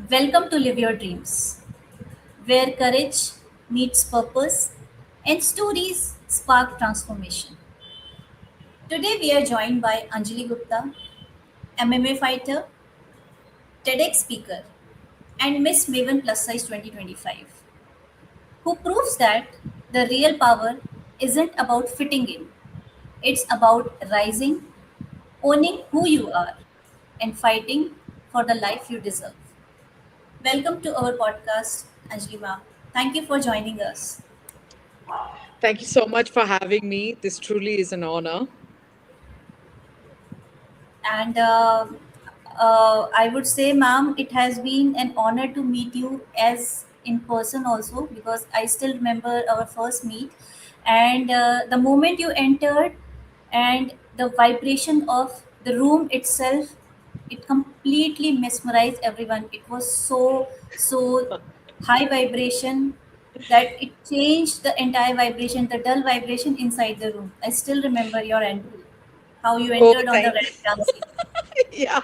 Welcome to Live Your Dreams, where courage meets purpose and stories spark transformation. Today we are joined by Anjali Gupta, MMA fighter, TEDx speaker, and Miss Maven Plus Size 2025, who proves that the real power isn't about fitting in, it's about rising, owning who you are, and fighting for the life you deserve. Welcome to our podcast, Anjali ma'am. Thank you for joining us. Thank you so much for having me. This truly is an honor. And I would say, ma'am, it has been an honor to meet you as in person also because I still remember our first meet. And the moment you entered, and the vibration of the room itself, it completely mesmerized everyone. It was so high vibration that it changed the entire vibration, the dull vibration inside the room. I still remember your entry, how you Oh, entered on the thank red dancing. yeah.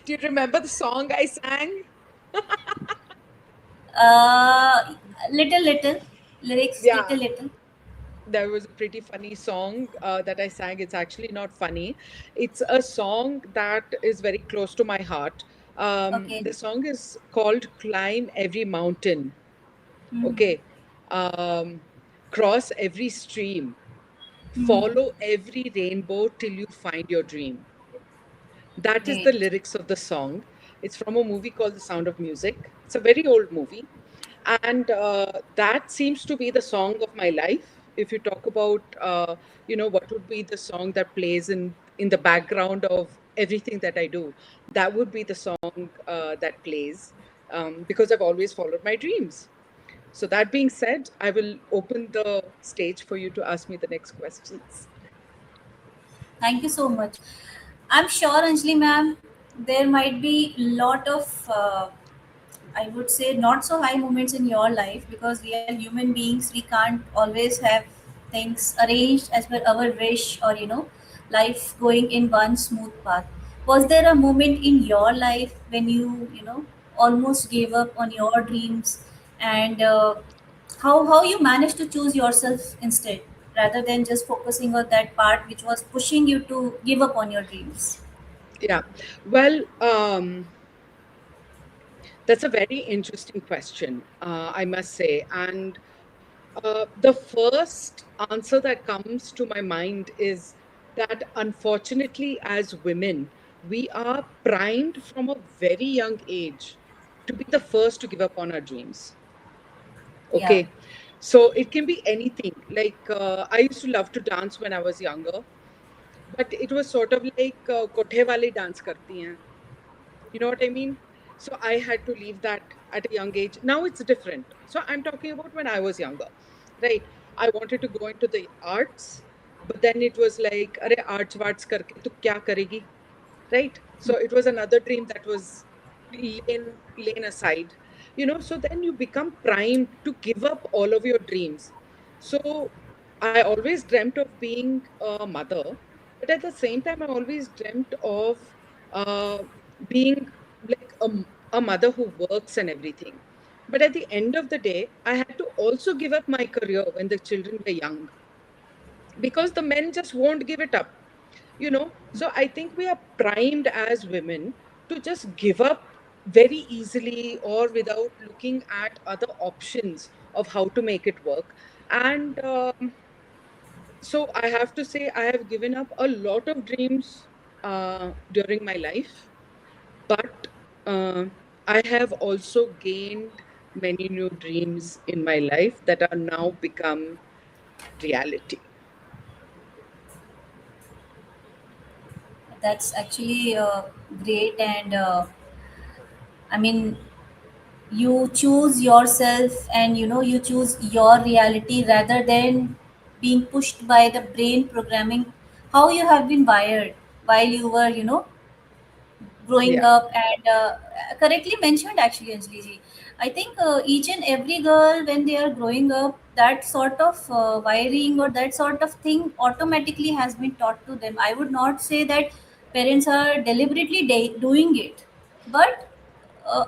Do you remember the song I sang? Uh, little lyrics, Yeah, little. there was a pretty funny song that I sang. It's actually not funny. It's a song that is very close to my heart. Okay. The song is called Climb Every Mountain. Hmm. Okay. Um, Cross every stream. Hmm. Follow every rainbow till you find your dream. That is the Great. lyrics of the song. It's from a movie called The Sound of Music. It's a very old movie. And that seems to be the song of my life. If you talk about, what would be the song that plays in the background of everything that I do, that would be the song that plays because I've always followed my dreams. So, that being said, I will open the stage for you to ask me the next questions. Thank you so much. I'm sure, Anjali ma'am, there might be lot of, I would say, not so high moments in your life because we are human beings. We can't always have things arranged as per our wish or life going in one smooth path. Was there a moment in your life when you almost gave up on your dreams, and how you managed to choose yourself instead rather than just focusing on that part which was pushing you to give up on your dreams? Yeah. Well, that's a very interesting question, I must say. And the first answer that comes to my mind is that unfortunately, as women, we are primed from a very young age to be the first to give up on our dreams. Yeah. Okay. So it can be anything. Like, I used to love to dance when I was younger, but it was sort of like kothe wali dance karti hain. You know what I mean? So I had to leave that at a young age. Now it's different. So I'm talking about when I was younger, right? I wanted to go into the arts, but then it was like, "Arey arts varts karke tu kya karegi?" Right? So it was another dream that was lain aside. So then you become primed to give up all of your dreams. So I always dreamt of being a mother, but at the same time, I always dreamt of uh, being like a mother who works and everything. But at the end of the day, I had to also give up my career when the children were young because the men just won't give it up. So I think we are primed as women to just give up very easily or without looking at other options of how to make it work. And so I have to say I have given up a lot of dreams during my life, but I have also gained many new dreams in my life that are now become reality. That's actually great, and I mean, you choose yourself, and you choose your reality rather than being pushed by the brain programming, how you have been wired while you were growing Yeah. up. And correctly mentioned, actually, Anjali ji. I think each and every girl, when they are growing up, that sort of wiring or that sort of thing automatically has been taught to them. I would not say that parents are deliberately doing it, but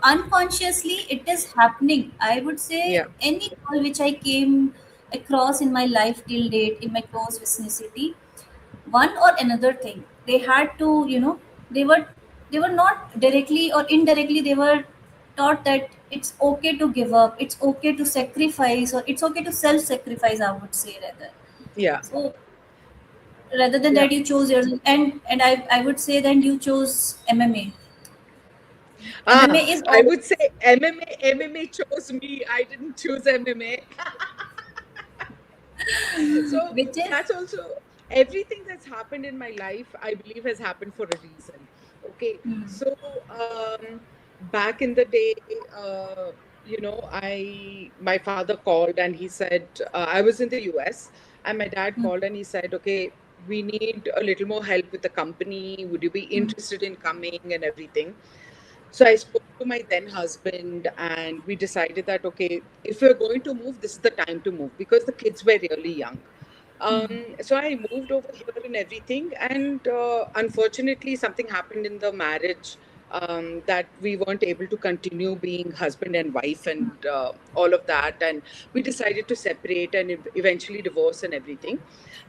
unconsciously it is happening. I would say Yeah. any girl which I came across in my life till date in my close vicinity, one or another thing they had to, they were they were not directly or indirectly they were taught that it's okay to give up, it's okay to sacrifice, or it's okay to self sacrifice, I would say, rather. Yeah. So rather than Yeah. that you chose yourself, and I would say then you chose MMA. MMA is I all would say MMA chose me. I didn't choose MMA. So which is that's also everything that's happened in my life, I believe, has happened for a reason. Okay. So back in the day, my father called and he said, I was in the US, and my dad mm, called and he said, okay, we need a little more help with the company. Would you be mm, interested in coming and everything? So I spoke to my then husband, and we decided that, okay, if we're going to move, this is the time to move because the kids were really young. So I moved over here and everything, and unfortunately, something happened in the marriage, that we weren't able to continue being husband and wife and all of that, and we decided to separate and eventually divorce and everything.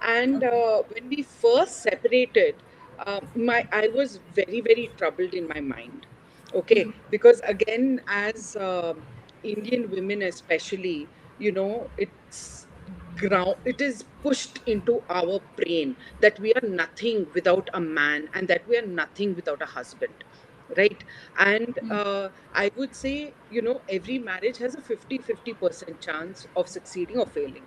And okay. when we first separated, my I was very very troubled in my mind. Okay, because again, as Indian women, especially, it is pushed into our brain that we are nothing without a man and that we are nothing without a husband, right? And I would say, every marriage has a 50-50% chance of succeeding or failing,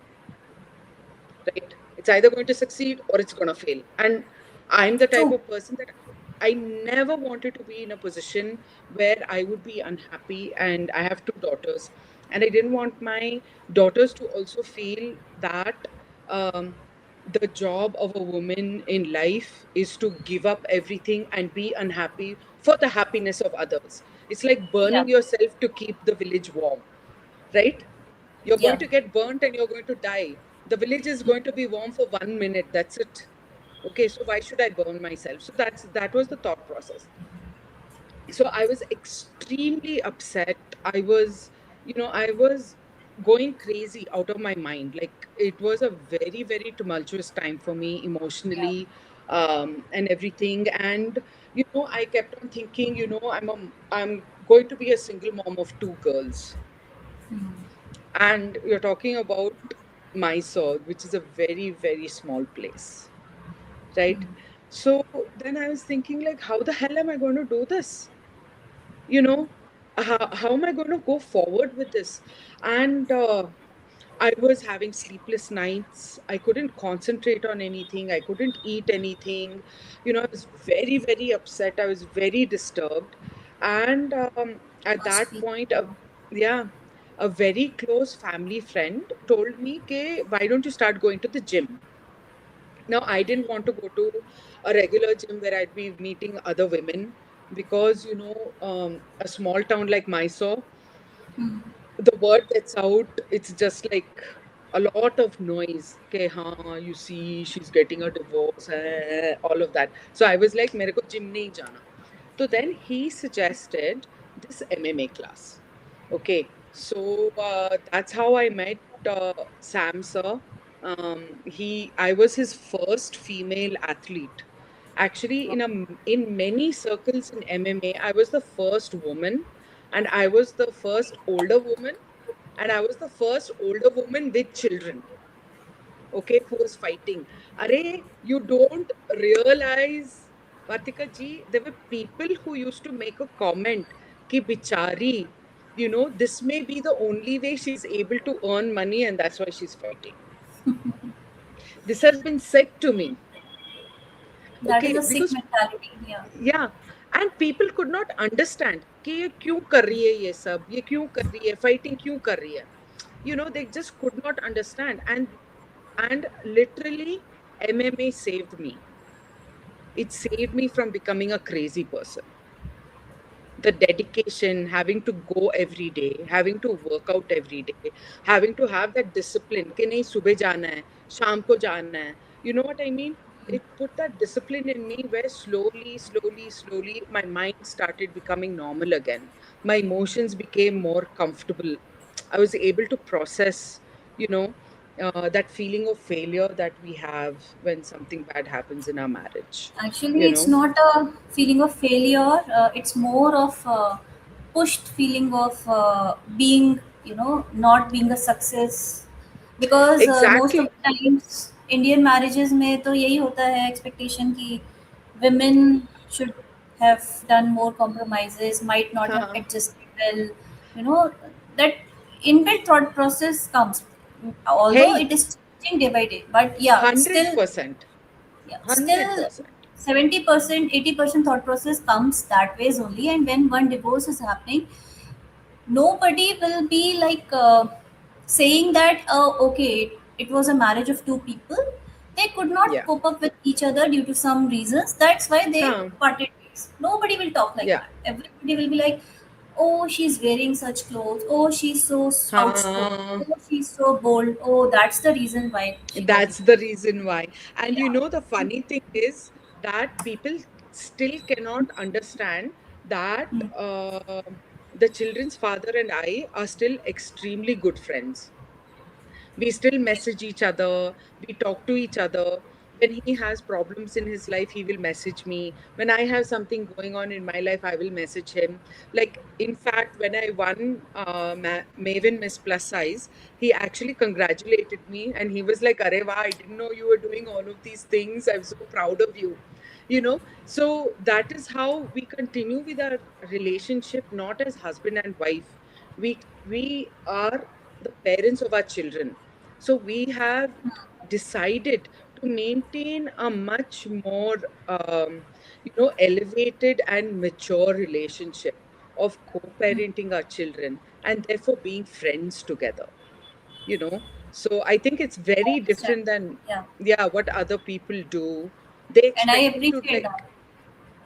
right? It's either going to succeed or it's going to fail. And I'm the type True. of person that I never wanted to be in a position where I would be unhappy. And I have two daughters, and I didn't want my daughters to also feel that the job of a woman in life is to give up everything and be unhappy for the happiness of others. It's like Yeah. burning yourself to keep the village warm, right? You're going Yeah. to get burnt and you're going to die. The village is going to be warm for 1 minute. That's it. Okay, so why should I burn myself? So that was the thought process. So I was extremely upset. I was going crazy out of my mind. Like, it was a very, very tumultuous time for me Yeah. emotionally, and everything. And I kept on thinking, I'm going to be a single mom of two girls, and you're talking about Mysore, which is a very, very small place, right? So then I was thinking, like, how the hell am I going to do this? You know, how am I going to go forward with this? And I was having sleepless nights. I couldn't concentrate on anything. I couldn't eat anything. I was very, very upset. I was very disturbed. And at Must that be. point, Yeah. yeah, a very close family friend told me, "Okay, why don't you start going to the gym?" Now, I didn't want to go to a regular gym where I'd be meeting other women because, a small town like Mysore, the word gets out, it's just like a lot of noise. Okay, you see, she's getting a divorce, all of that. So I was like, "Mere ko gym nahi jana." So then he suggested this MMA class. Okay, so that's how I met Sam sir. I was his first female athlete. Actually, in many circles in MMA, I was the first woman, and I was the first older woman, and I was the first older woman with children. Okay, who was fighting. Are you don't realize, Vartika ji, there were people who used to make a comment ki bichari, this may be the only way she's able to earn money and that's why she's fighting. This has been said to me. That is Okay, a sick because mentality. Yeah. yeah, and people could not understand कि ये क्यों कर रही है, ये क्यों कर रही है, fighting क्यों कर रही है. They just could not understand. And literally, MMA saved me. It saved me from becoming a crazy person. The dedication, having to go every day, having to work out every day, having to have that discipline कि नहीं सुबह जाना है, शाम को जाना है. You know what I mean? it put that discipline in me where slowly, my mind started becoming normal again. My emotions became more comfortable. I was able to process, you know, that feeling of failure that we have when something bad happens in our marriage, Actually, you it's know. not a feeling of failure. It's more of a pushed feeling of being, not being a success. Because most of Exactly. the times Indian marriages में तो यही होता है expectation कि women should have done more compromises, might not have Huh. adjusted well. That inbuilt thought process comes, although Hey, it is changing day by day. But yeah, still 100%. yeah, still 100%. 70%, 80% thought process comes that ways only. And when one divorce is happening, nobody will be like saying that, okay, it was a marriage of two people. They could not Yeah. cope up with each other due to some reasons. That's why they Huh. parted ways. Nobody will talk like Yeah. that. Everybody will be like, oh, she's wearing such clothes. Oh, she's so outspoken. Huh. Oh, she's so bold. Oh, that's the reason why she got That's divorced. the reason why. And Yeah. the funny thing is that people still cannot understand that Hmm. the children's father and I are still extremely good friends. We still message each other, we talk to each other. When he has problems in his life, he will message me. When I have something going on in my life, I will message him. Like, in fact, when I won Maven Miss Plus Size, he actually congratulated me and he was like, Areva, I didn't know you were doing all of these things. I'm so proud of you. So that is how we continue with our relationship, not as husband and wife. We are the parents of our children. So we have decided to maintain a much more, elevated and mature relationship of co-parenting our children and therefore being friends together. You know, so I think it's I very understand. different than, Yeah. yeah, what other people do. They And I expect me to appreciate like, that.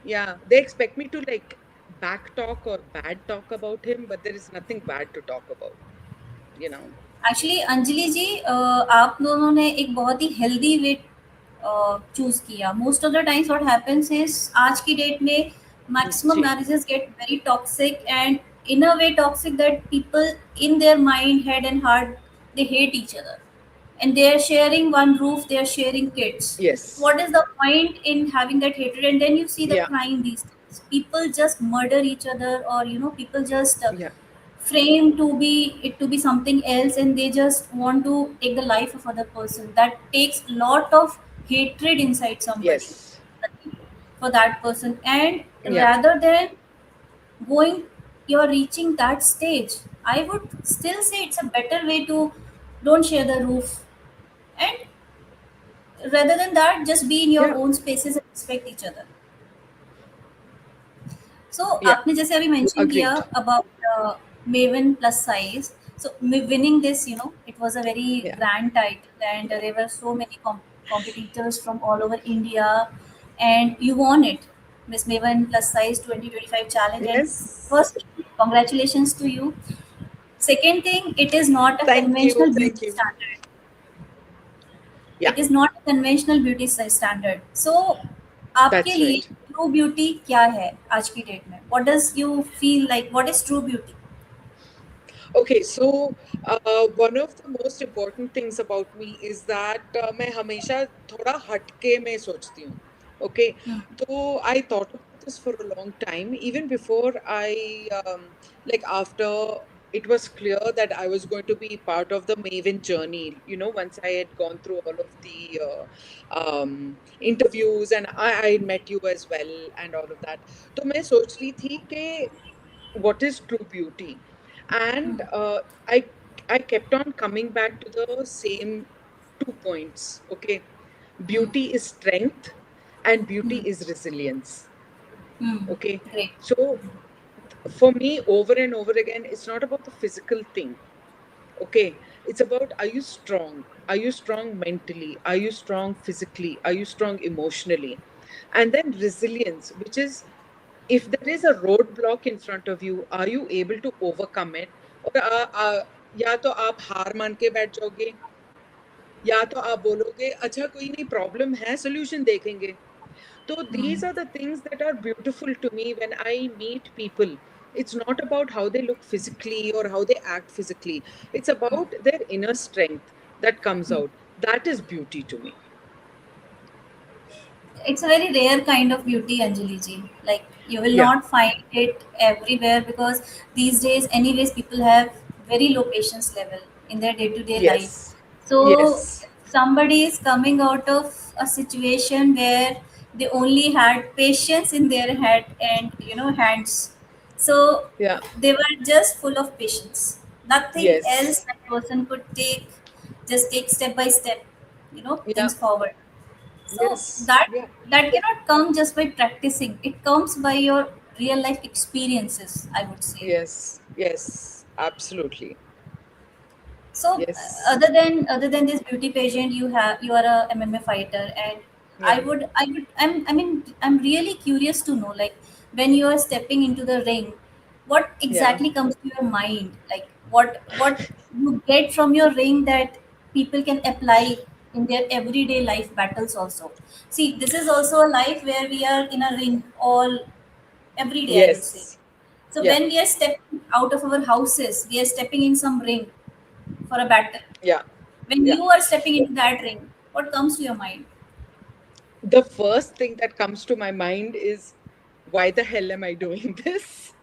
yeah, they expect me to like back talk or bad talk about him, but there is nothing bad to talk about, you know. Actually Anjali ji, आप दोनों ने एक बहुत ही healthy way choose किया. Most of the times what happens is आज की डेट में मैक्सिमम जी. Marriages get very toxic and in a way toxic that people in their mind head and heart they hate each other, and they are sharing one roof, they are sharing kids. Yes. What is the point in having that hatred? And then you see the Yeah. crime these days, people just murder each other, or people just Yeah. frame to be it to be something else, and they just want to take the life of other person. That takes lot of hatred inside somebody Yes. for that person. And Yeah. rather than going, you're reaching that stage, I would still say it's a better way to don't share the roof, and rather than that, just be in your Yeah. own spaces and respect each other. So Yeah. आपने जैसे अभी mention किया Agreed. about Maven plus size. So winning this, it was a very Yeah. grand title, and there were so many competitors from all over India, and you won it, Miss Maven plus size 2025 challenge. And Yes. first, congratulations to you. Second thing, it is not a Thank you. conventional Thank beauty you. standard. Yeah. It is not a conventional beauty standard. So आपके That's लिए right. True beauty क्या है आज की डेट में? What does you feel like? What is true beauty? Okay, so one of the most important things about me is that मैं हमेशा थोड़ा हटके में सोचती हूँ. Okay, Hmm. so I thought about this for a long time, even before like after it was clear that I was going to be part of the Maven journey. Once I had gone through all of the interviews and I met you as well and all of that. तो मैं सोच रही थी कि what is true beauty, and I kept on coming back to the same 2 points. Okay, Hmm. beauty is strength and beauty Hmm. is resilience. Hmm. Okay, Great. so for me, over and over again, it's not about the physical thing. Okay, it's about, are you strong? Are you strong mentally? Are you strong physically? Are you strong emotionally? And then resilience, which is, if there is a roadblock in front of you, are you able to overcome it? Or या तो आप हार मान के बैठ जाओगे, या तो आप बोलोगे अच्छा कोई नहीं, प्रॉब्लम है, सोल्यूशन देखेंगे. So these are the things that are beautiful to me when I meet people. It's not about how they look physically or how they act physically. It's about their inner strength that comes out. That is beauty to me. It's a very rare kind of beauty, Anjali ji. Like you will Yeah. not find it everywhere because these days, anyways, people have very low patience level in their day-to-day life. Yes. So Yes. somebody is coming out of a situation where they only had patience in their head and hands. So Yeah. they were just full of patience. Nothing else Yes. that person could take, just take step by step, Yeah. things forward. So Yes. that Yeah. that cannot come just by practicing. It comes by your real life experiences, I would say. Yes. Yes. Absolutely. So Yes. other than this beauty pageant, you are a MMA fighter, and Yeah. I'm really curious to know, like, when you are stepping into the ring, what Yeah. exactly comes to your mind? Like what you get from your ring that people can apply in their everyday life battles also. See, this is also a life where we are in a ring all every day, I will say. Yes. So Yeah. when we are stepping out of our houses, we are stepping in some ring for a battle. Yeah. When Yeah. you are stepping into that ring, what comes to your mind? The first thing that comes to my mind is, why the hell am I doing this?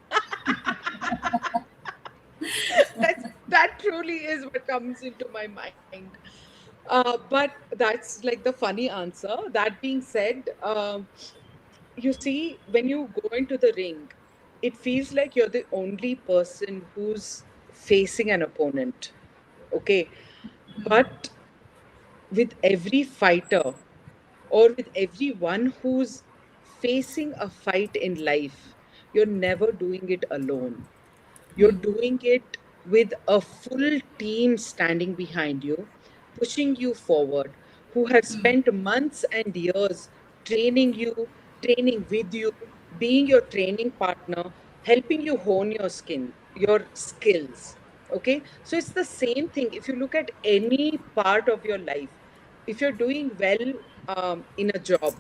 That truly is what comes into my mind. But that's like the funny answer. That being said, you see, when you go into the ring, it feels like you're the only person who's facing an opponent. Okay. But with every fighter, or with everyone who's facing a fight in life, you're never doing it alone. You're doing it with a full team standing behind you, pushing you forward, who have spent months and years training you, training with you, being your training partner, helping you hone your skills. Okay, so it's the same thing. If you look at any part of your life, if you're doing well in a job,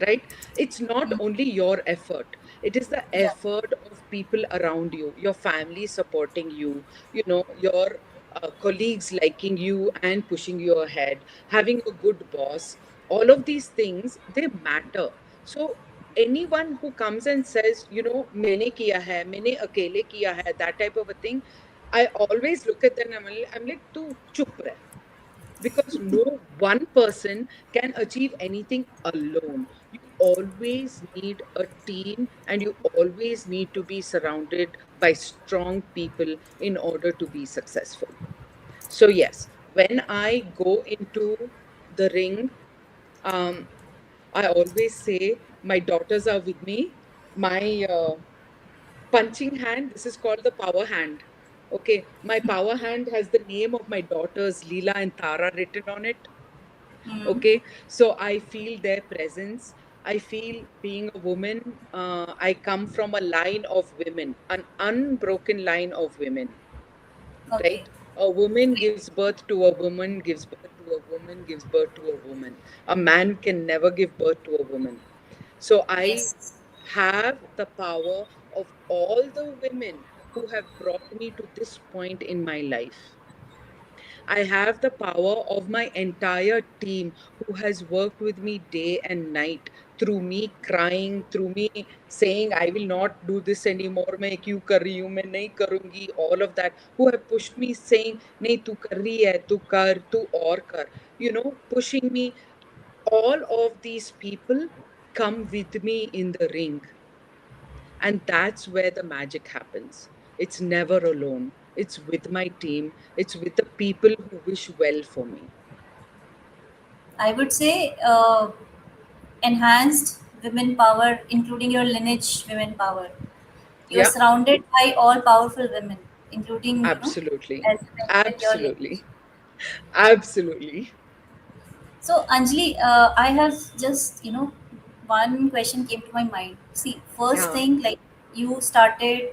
right, it's not only your effort, it is the Yeah. effort of people around you, your family supporting you, your colleagues liking you and pushing you ahead, having a good boss. All of these things, they matter. So anyone who comes and says, maine kiya hai, maine akele kiya hai, that type of a thing, I always look at them and I'm like, tu chup reh, because no one person can achieve anything alone. You always need a team, and you always need to be surrounded by strong people in order to be successful. So, yes, when I go into the ring, um, I always say my daughters are with me. My punching hand, this is called the power hand. Okay, my power hand has the name of my daughters, Leela and Tara, written on it. Hmm. Okay, so I feel their presence. I feel, being a woman, I come from a line of women, an unbroken line of women, Okay. right? A woman gives birth to a woman, gives birth to a woman, gives birth to a woman. A man can never give birth to a woman. So I Yes. have the power of all the women who have brought me to this point in my life. I have the power of my entire team who has worked with me day and night, through me crying, through me saying, I will not do this anymore, मैं क्यों कर रही हूँ, मैं नहीं करूँगी, all of that, who have pushed me saying, नहीं तू कर रही है, तू कर, तू और कर, pushing me. All of these people come with me in the ring. And that's where the magic happens. It's never alone. It's with my team. It's with the people who wish well for me. I would say enhanced women power, including your lineage women power. You are Yeah, surrounded by all powerful women, including, absolutely. as you mentioned, your lineage. Absolutely. Absolutely. So, Anjali, I have just, one question came to my mind. See, first Yeah. thing, like, you started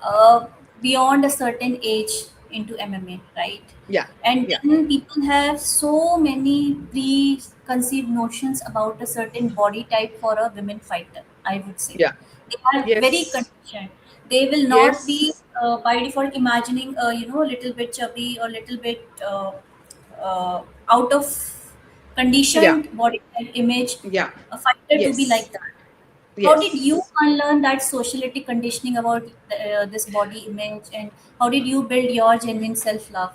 uh, beyond a certain age. into MMA, right? Yeah. And Yeah. then people have so many preconceived notions about a certain body type for a women fighter, I would say. Yeah. They are very Yes. conditioned. They will not be Yes. by default imagining a little bit chubby or little bit out of Yeah. conditioned body type image Yeah. a fighter to be like Yes. that. How did you Yes. unlearn that sociality conditioning about this body image, and how did you build your genuine self love?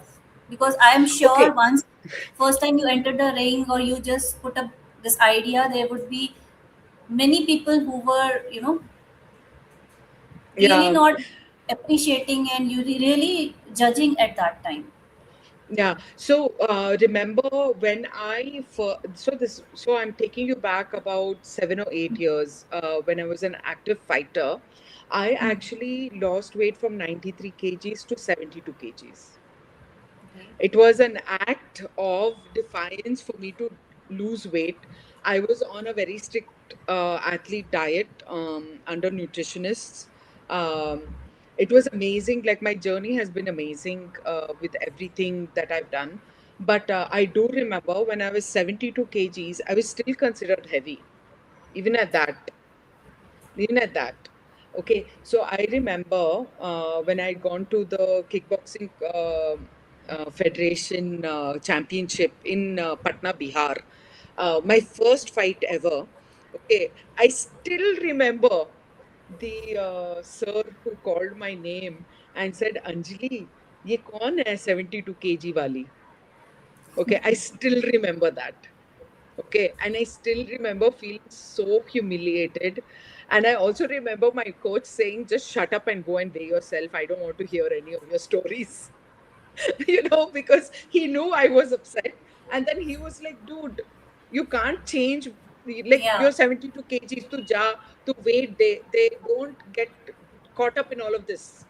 Because I am sure Okay. once first time you enter the ring or you just put up this idea, there would be many people who were really Yeah. not appreciating and you really judging at that time. Yeah. So remember when so I'm taking you back about 7 or 8 years when I was an active fighter. I Hmm. actually lost weight from 93 kgs to 72 kgs. Okay. It was an act of defiance for me to lose weight. I was on a very strict athlete diet under nutritionists. Um, it was amazing. Like my journey has been amazing with everything that I've done. But I do remember when I was 72 kgs, I was still considered heavy, even at that even at that. Okay, so I remember when I'd gone to the kickboxing federation championship in Patna, Bihar, my first fight ever. Okay, I still remember the sir who called my name and said, Anjali, ये कौन है 72 kg वाली? Okay, I still remember that. Okay. And I still remember feeling so humiliated. And I also remember my coach saying, just shut up and go and weigh yourself. I don't want to hear any of your stories, because he knew I was upset. And then he was like, dude, you can't change. Like, Yeah, you're 72 kgs to to weight. They don't get caught up in all of this,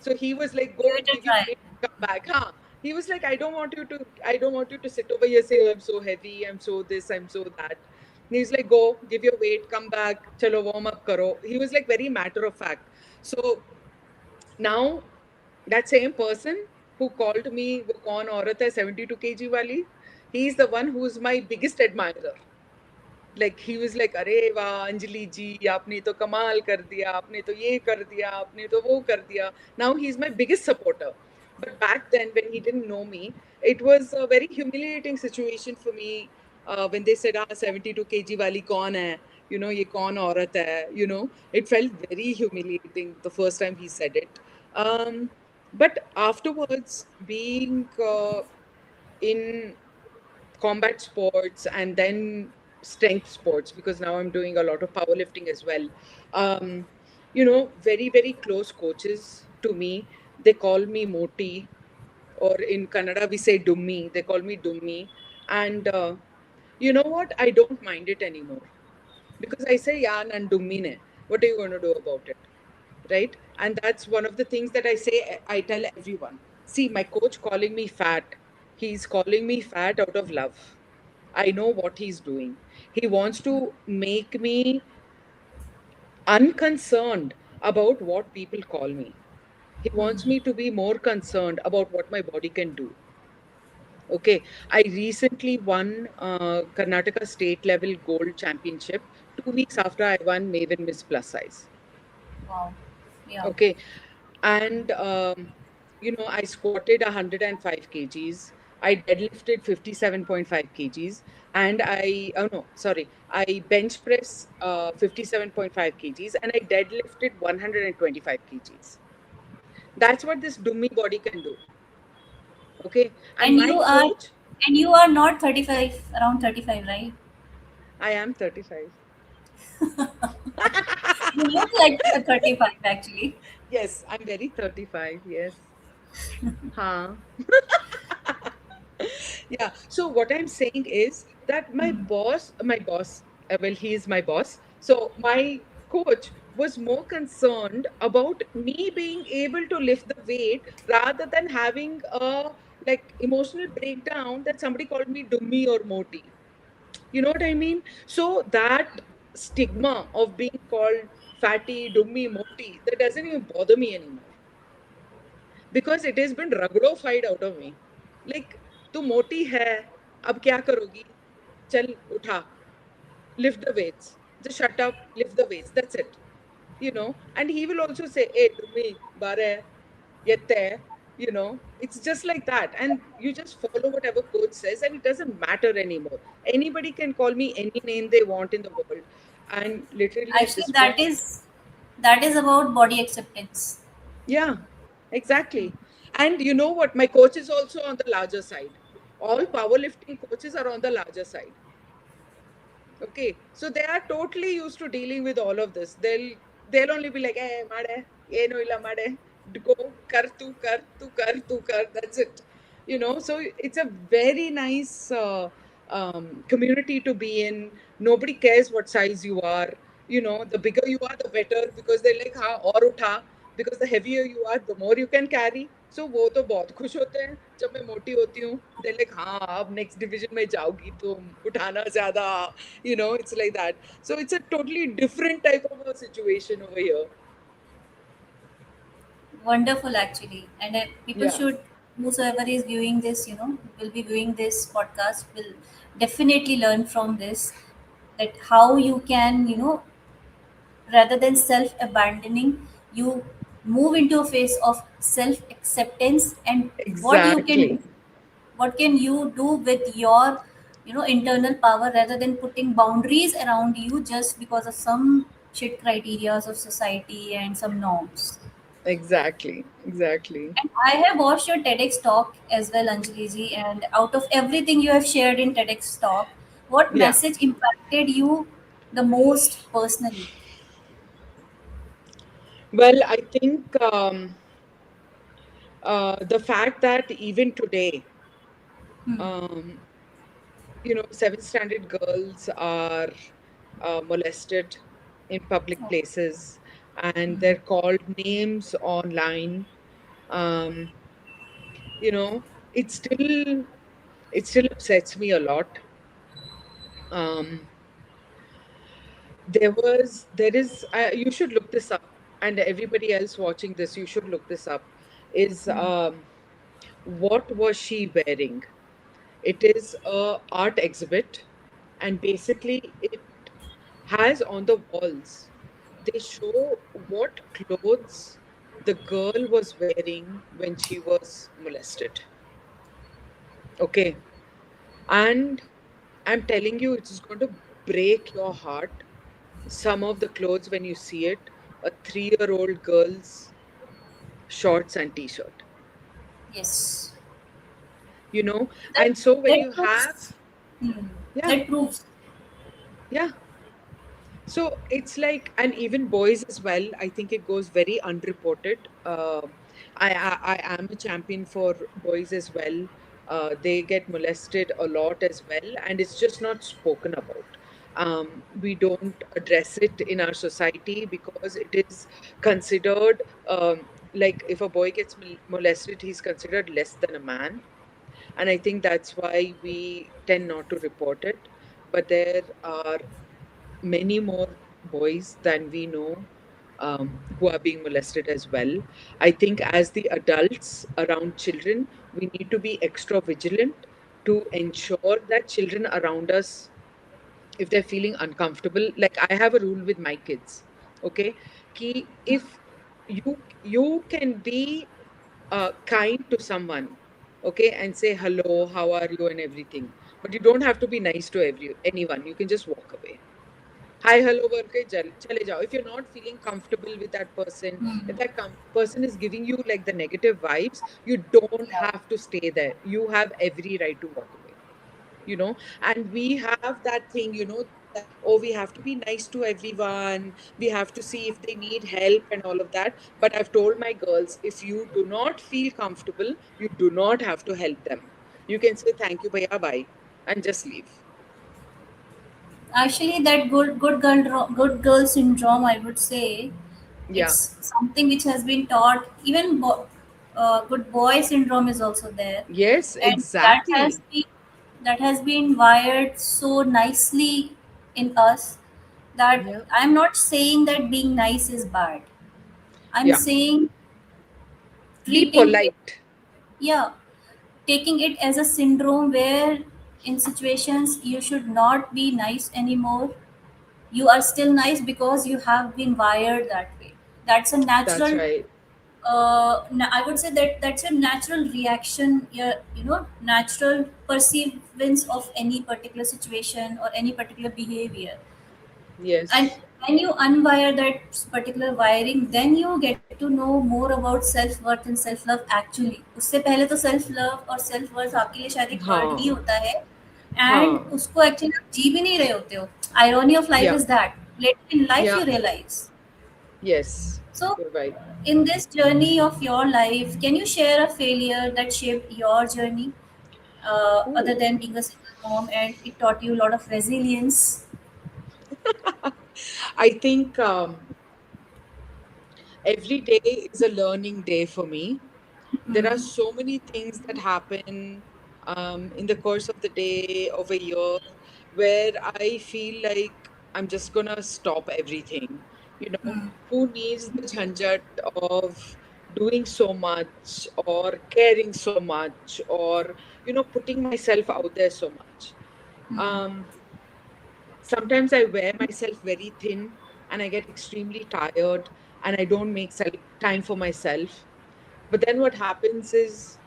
So he was like, give go it a give your try. weight, come back. Huh? He was like, I don't want you to sit over here, say, oh, I'm so heavy, I'm so this, I'm so that. And he's like, go, give your weight, come back, chalo, warm up karo. He was like very matter of fact. So now that same person who called me वो कौन औरत है 72 kg वाली, he is the one who is my biggest admirer. Like he was like, अरे वाह अंजलि जी आपने तो कमाल कर दिया, आपने तो ये कर दिया, आपने तो वो कर दिया. Now he's my biggest supporter. But back then when he didn't know me, it was a very humiliating situation for me when they said 72 kg वाली कौन है, ये कौन औरत है, it felt very humiliating the first time he said it. But afterwards, being in combat sports and then strength sports, because now I'm doing a lot of powerlifting as well. Very, very close coaches to me, they call me Moti, or in Kannada we say Dummi. They call me Dummi. And you know what? I don't mind it anymore because I say, yeah, nan Dummi ne. What are you going to do about it? Right? And that's one of the things that I tell everyone. See, my coach calling me fat, he's calling me fat out of love. I know what he's doing. He wants to make me unconcerned about what people call me. He wants me to be more concerned about what my body can do. Okay, I recently won Karnataka state level gold championship 2 weeks after I won Maven Miss Plus Size. Wow. Yeah. Okay. And, I squatted 105 kgs. I deadlifted 57.5 kgs. And oh no, sorry. I bench press 57.5 kgs and I deadlifted 125 kgs. That's what this dummy body can do. Okay. And And my you are coach, and you are not 35, around 35, right? I am 35. You look like a 35 actually. Yes, I'm very 35. Yes. Huh. Yeah. So what I'm saying is that he is my boss. So my coach was more concerned about me being able to lift the weight rather than having a like emotional breakdown that somebody called me dummy or moti. You know what I mean? So that stigma of being called fatty, dummy, moti, that doesn't even bother me anymore. because it has been rugdofied out of me. Like, तू मोटी है, अब क्या करोगी? चल उठा, lift the weights. Just shut up, lift the weights. That's it. And he will also say, hey, Dumi, bare, yette, it's just like that. And you just follow whatever coach says, and it doesn't matter anymore. Anybody can call me any name they want in the world. And literally at Actually, this that point, is about body acceptance. yeah, exactly. And you know what? My coach is also on the larger side. All powerlifting coaches are on the larger side. Okay, so they are totally used to dealing with all of this. They'll only be like, "Hey, made, ye no illa made, go kar tu kar. That's it." So it's a very nice community to be in. Nobody cares what size you are. The bigger you are, the better, because they're like, "हाँ और उठा." Because the heavier you are, the more you can carry. So वो तो बहुत खुश होते हैं जब मैं मोटी होती हूँ. They're like, हाँ अब next division में जाओगी तुम, उठाना ज्यादा. It's like that. So it's a totally different type of a situation over here. Wonderful, actually. And people Yeah. should, whosoever is viewing this, will be viewing this podcast, will definitely learn from this, that how you can, rather than self abandoning, you move into a phase of self acceptance, and what you can Exactly. what can you do with your internal power, rather than putting boundaries around you just because of some shit criterias of society and some norms. Exactly. Exactly. And I have watched your TEDx talk as well, Anjali ji, and out of everything you have shared in TEDx talk, what Yeah. message impacted you the most personally? Well, I think the fact that even today, Hmm. um, seventh standard girls are molested in public Oh. places, and Hmm. they're called names online. Um, you know, it still upsets me a lot. Um, you should look this up, and everybody else watching this, you should look this up. Is What was she wearing? It is a art exhibit, and basically it has on the walls, they show what clothes the girl was wearing when she was molested. Okay. And I'm telling you, it's going to break your heart. Some of the clothes, when you see it, a 3-year-old girl's shorts and t-shirt, Yes. you know? That And so when you that have, proves. Hmm. yeah, That proves. yeah. So it's like, and even boys as well, I think it goes very unreported. I am a champion for boys as well. They get molested a lot as well, and it's just not spoken about. We don't address it in our society because it is considered like if a boy gets molested, he's considered less than a man. And I think that's why we tend not to report it. But there are many more boys than we know who are being molested as well. I think as the adults around children, we need to be extra vigilant to ensure that children around us, if they're feeling uncomfortable, like I have a rule with my kids, okay, ki if you can be kind to someone, okay, and say hello, how are you, and everything, but you don't have to be nice to anyone. You can just walk away. Hi, hello, बोल के चले जाओ. If you're not feeling comfortable with that person, if that person is giving you like the negative vibes, you don't Yeah. have to stay there. You have every right to walk away. And we have that thing, that, oh, we have to be nice to everyone. We have to see if they need help and all of that. But I've told my girls, if you do not feel comfortable, you do not have to help them. You can say thank you, bhaiya, bye, and just leave. Actually, that good girl syndrome, I would say, Yeah. it's something which has been taught. Even good boy syndrome is also there, Yes, and that has exactly. been wired so nicely in us, that Yeah. I'm not saying that being nice is bad. I'm Yeah. saying Be treating it, polite. yeah, taking it as a syndrome where in situations you should not be nice anymore. You are still nice because you have been wired that way. That's a That's natural, right. I would say that that's a natural reaction, your, natural perceivance of any particular situation or any particular behavior. And Yes. when you unwire that particular wiring, then you get to know more about self worth and self love actually. उससे पहले तो self love और self worth आपके लिए शायद एक word हाँ, ही होता है, and हाँ. उसको actually आप जी भी नहीं रहे होते हो. Irony of life Yeah, is that later in life yeah, you realize. yes. So, You're right. in this journey of your life, can you share a failure that shaped your journey, other Ooh. than being a single mom, and it taught you a lot of resilience? I think every day is a learning day for me. There are Hmm. so many things that happen in the course of the day, of a year, where I feel like I'm just gonna stop everything. You know, Hmm. who needs the jhanjat of doing so much or caring so much or, putting myself out there so much? Hmm. Um, Sometimes I wear myself very thin and I get extremely tired and I don't make time for myself. But then what happens is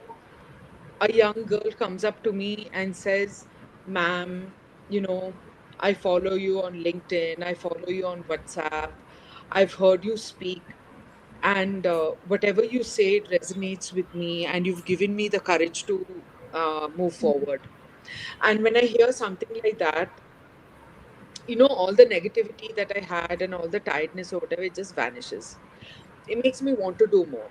a young girl comes up to me and says, Ma'am, you know, I follow you on LinkedIn, I follow you on WhatsApp, I've heard you speak, and whatever you say, it resonates with me, and you've given me the courage to move forward. And when I hear something like that, all the negativity that I had and all the tiredness or whatever, it just vanishes. It makes me want to do more.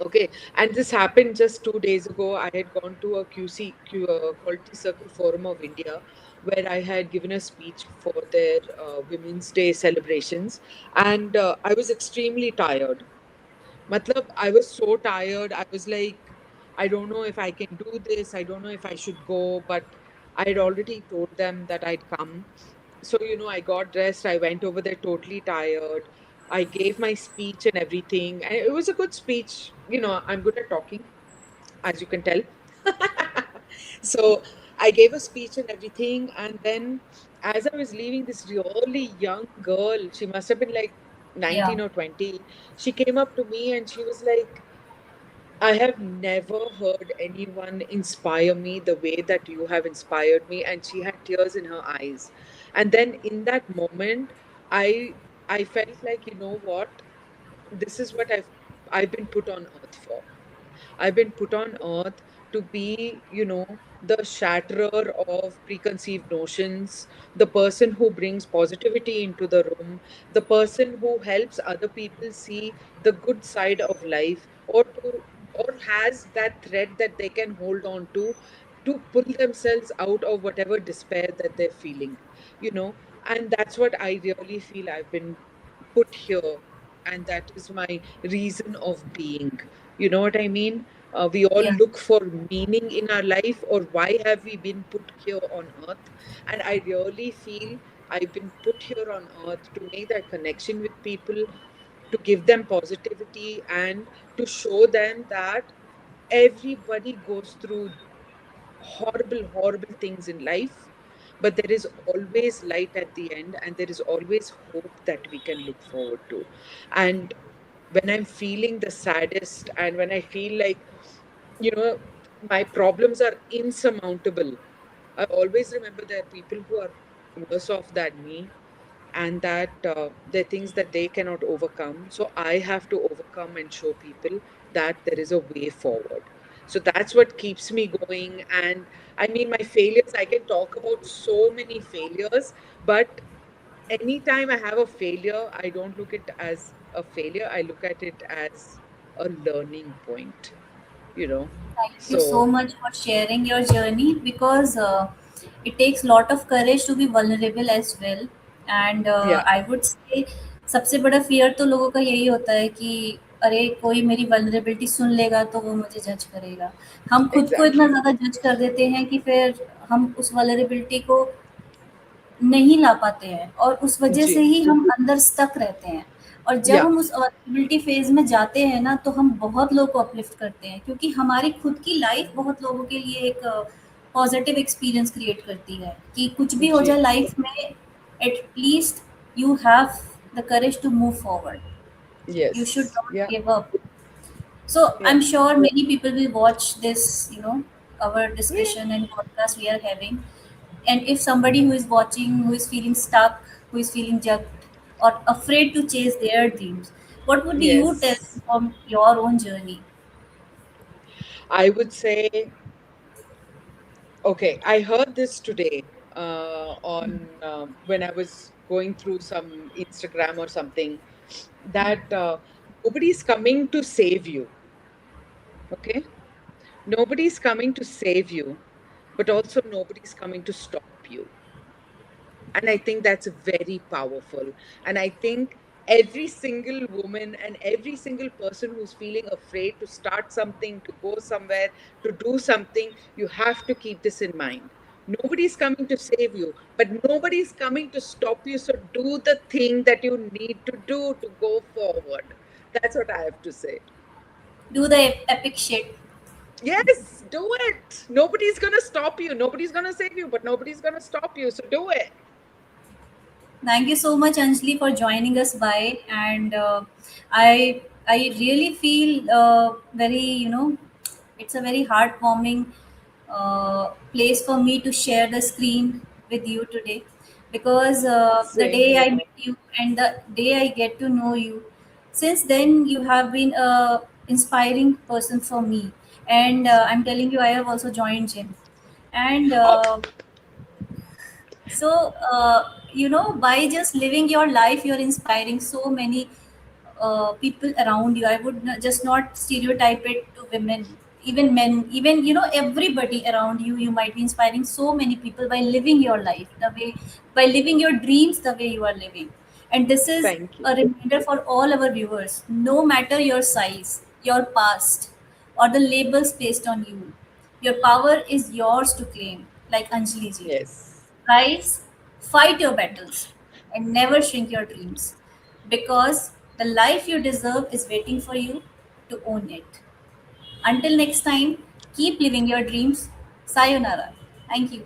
Okay, and this happened just 2 days ago. I had gone to a Quality Circle Forum of India, where I had given a speech for their Women's Day celebrations, and I was extremely tired. Matlab, I was so tired. I was like, I don't know if I can do this. I don't know if I should go, but I had already told them that I'd come. So, I got dressed. I went over there totally tired. I gave my speech and everything. And it was a good speech. I'm good at talking, as you can tell. So I gave a speech and everything. And then as I was leaving, this really young girl, she must have been like Yeah. 19 or 20, she came up to me and she was like, I have never heard anyone inspire me the way that you have inspired me. And she had tears in her eyes. And then in that moment, I I felt like, you know what? This is what I've been put on earth for. I've been put on earth to be, the shatterer of preconceived notions, the person who brings positivity into the room, the person who helps other people see the good side of life, or has that thread that they can hold on to pull themselves out of whatever despair that they're feeling, you know. And that's what I really feel I've been put here, and that is my reason of being. You know what I mean? We all Yeah. look for meaning in our life, or why have we been put here on earth? And I really feel I've been put here on earth to make that connection with people, to give them positivity, and to show them that everybody goes through horrible, horrible things in life, but there is always light at the end, and there is always hope that we can look forward to. And when I'm feeling the saddest, and when I feel like, you know, my problems are insurmountable, I always remember there are people who are worse off than me, and that there are things that they cannot overcome. So I have to overcome and show people that there is a way forward. So that's what keeps me going. And I mean, my failures, I can talk about so many failures, but anytime I have a failure, I don't look it as a failure. I look at it as a learning point, you know. Thank you so So, much for sharing your journey, because it takes a lot of courage to be vulnerable as well. And yeah, I would say सबसे बड़ा fear तो लोगों का यही होता है कि अरे कोई मेरी वल्नरेबिलिटी सुन लेगा तो वो मुझे जज करेगा। हम खुद को इतना exactly. ज़्यादा जज कर देते हैं कि फिर हम उस वल्नरेबिलिटी को नहीं ला पाते हैं और उस वजह से Ji. ही हम अंदर स्टक रहते हैं। और जब Yeah. हम उस अवेलेबिलिटी फेज में जाते हैं ना, तो हम बहुत लोग को अपलिफ्ट करते हैं, क्योंकि हमारी खुद की लाइफ बहुत लोगों के लिए एक पॉजिटिव एक्सपीरियंस क्रिएट करती है कि कुछ भी हो जाए Yes. लाइफ में, at least you have the courage to move forward. You should Yes. not Yeah. give up. So Yeah. I'm sure many people will watch this, our Yeah. discussion and podcast we are having. And if somebody who is watching, who is feeling stuck, who is feeling jugged or afraid to chase their dreams, what would you tell Yes. them from your own journey? I would say, okay, I heard this today on when I was going through some Instagram or something that nobody's coming to save you. Okay, nobody's coming to save you, but also nobody's coming to stop you. And I think that's very powerful. And I think every single woman and every single person who's feeling afraid to start something, to go somewhere, to do something, you have to keep this in mind. Nobody's coming to save you, but nobody's coming to stop you. So do the thing that you need to do to go forward. That's what I have to say. Do the epic shit. Yes, do it. Nobody's going to stop you. Nobody's going to save you, but nobody's going to stop you. So do it. Thank you so much, Anjali, for joining us by. And I really feel very, it's a very heartwarming place for me to share the screen with you today, because the Same day I here. met you and the day I get to know you, since then you have been a inspiring person for me. And I'm telling you, I have also joined gym. And Oh, so, by just living your life, you're inspiring so many people around you. I would just not stereotype it to women, even men, even, everybody around you. You might be inspiring so many people by living your life the way, by living your dreams the way you are living. And this is thank you. a reminder for all our viewers, no matter your size, your past, or the labels placed on you. Your power is yours to claim, like Anjali ji. Yes. Guys, fight your battles and never shrink your dreams, because the life you deserve is waiting for you to own it. Until next time, keep living your dreams. Sayonara. Thank you.